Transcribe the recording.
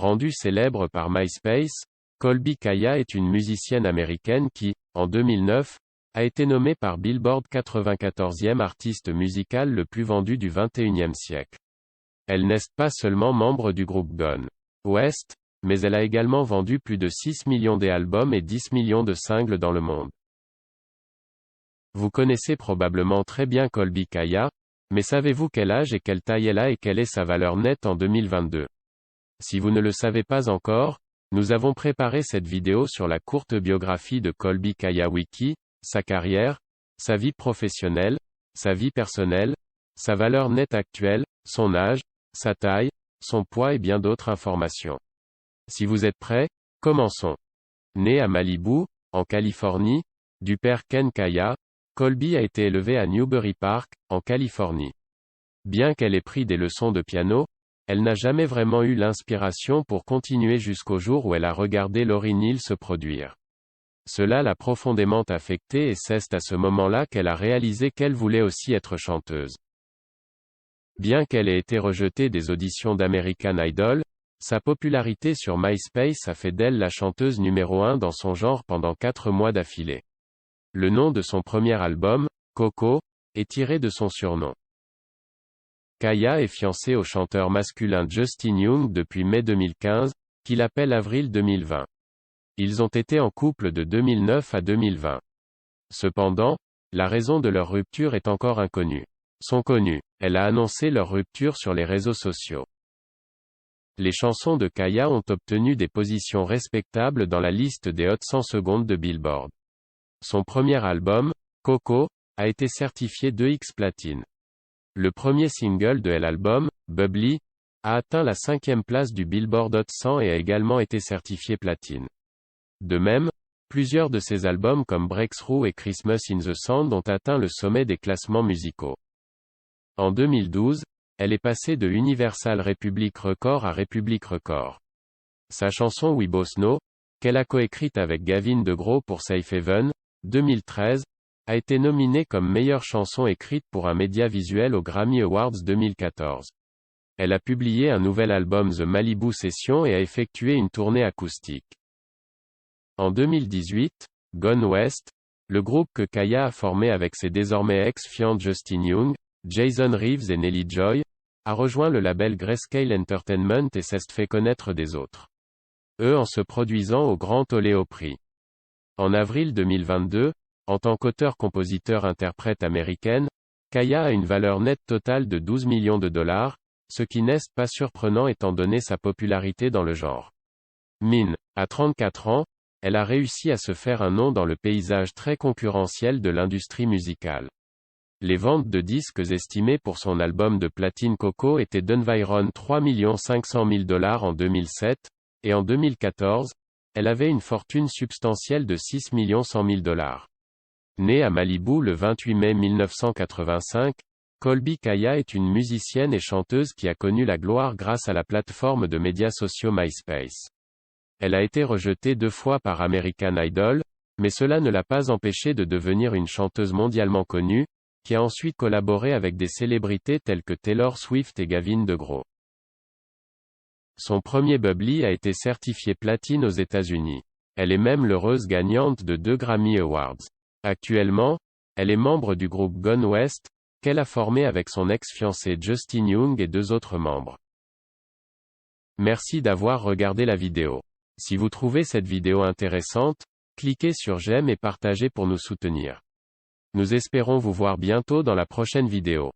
Rendue célèbre par MySpace, Colbie Caillat est une musicienne américaine qui, en 2009, a été nommée par Billboard 94e artiste musical le plus vendu du XXIe siècle. Elle n'est pas seulement membre du groupe Gone West, mais elle a également vendu plus de 6 millions d'albums et 10 millions de singles dans le monde. Vous connaissez probablement très bien Colbie Caillat, mais savez-vous quel âge et quelle taille elle a et quelle est sa valeur nette en 2022? Si vous ne le savez pas encore, nous avons préparé cette vidéo sur la courte biographie de Colbie Caillat Wiki, sa carrière, sa vie professionnelle, sa vie personnelle, sa valeur nette actuelle, son âge, sa taille, son poids et bien d'autres informations. Si vous êtes prêts, commençons. Née à Malibu, en Californie, du père Ken Caillat, Colbie a été élevée à Newbury Park, en Californie. Bien qu'elle ait pris des leçons de piano, elle n'a jamais vraiment eu l'inspiration pour continuer jusqu'au jour où elle a regardé Lauryn Hill se produire. Cela l'a profondément affectée et c'est à ce moment-là qu'elle a réalisé qu'elle voulait aussi être chanteuse. Bien qu'elle ait été rejetée des auditions d'American Idol, sa popularité sur MySpace a fait d'elle la chanteuse numéro 1 dans son genre pendant 4 mois d'affilée. Le nom de son premier album, Coco, est tiré de son surnom. Caillat est fiancée au chanteur masculin Justin Young depuis mai 2015, qu'il appelle avril 2020. Ils ont été en couple de 2009 à 2020. Cependant, la raison de leur rupture est encore inconnue. Elle a annoncé leur rupture sur les réseaux sociaux. Les chansons de Caillat ont obtenu des positions respectables dans la liste des Hot 100 secondes de Billboard. Son premier album, Coco, a été certifié 2X platine. Le premier single de l'album, Bubbly, a atteint la 5e place du Billboard Hot 100 et a également été certifié platine. De même, plusieurs de ses albums comme Breakthrough et Christmas in the Sand ont atteint le sommet des classements musicaux. En 2012, elle est passée de Universal Republic Records à Republic Records. Sa chanson We Both Know, qu'elle a coécrite avec Gavin DeGraw pour Safe Haven, 2013, a été nominée comme meilleure chanson écrite pour un média visuel aux Grammy Awards 2014. Elle a publié un nouvel album The Malibu Session et a effectué une tournée acoustique. En 2018, Gone West, le groupe que Caillat a formé avec ses désormais ex-fiancs Justin Young, Jason Reeves et Nelly Joy, a rejoint le label Grayscale Entertainment et s'est fait connaître des autres. En se produisant au Grand Ole Opry. En avril 2022, en tant qu'auteur-compositeur-interprète américaine, Caillat a une valeur nette totale de 12 millions de dollars, ce qui n'est pas surprenant étant donné sa popularité dans le genre. À 34 ans, elle a réussi à se faire un nom dans le paysage très concurrentiel de l'industrie musicale. Les ventes de disques estimées pour son album de platine Coco étaient d'environ 3 500 000 $ en 2007, et en 2014, elle avait une fortune substantielle de 6 100 000 $. Née à Malibu le 28 mai 1985, Colbie Caillat est une musicienne et chanteuse qui a connu la gloire grâce à la plateforme de médias sociaux MySpace. Elle a été rejetée 2 fois par American Idol, mais cela ne l'a pas empêchée de devenir une chanteuse mondialement connue, qui a ensuite collaboré avec des célébrités telles que Taylor Swift et Gavin DeGraw. Son premier Bubbly a été certifié platine aux États-Unis. Elle est même l'heureuse gagnante de 2 Grammy Awards. Actuellement, elle est membre du groupe Gone West, qu'elle a formé avec son ex-fiancé Justin Young et 2 autres membres. Merci d'avoir regardé la vidéo. Si vous trouvez cette vidéo intéressante, cliquez sur j'aime et partagez pour nous soutenir. Nous espérons vous voir bientôt dans la prochaine vidéo.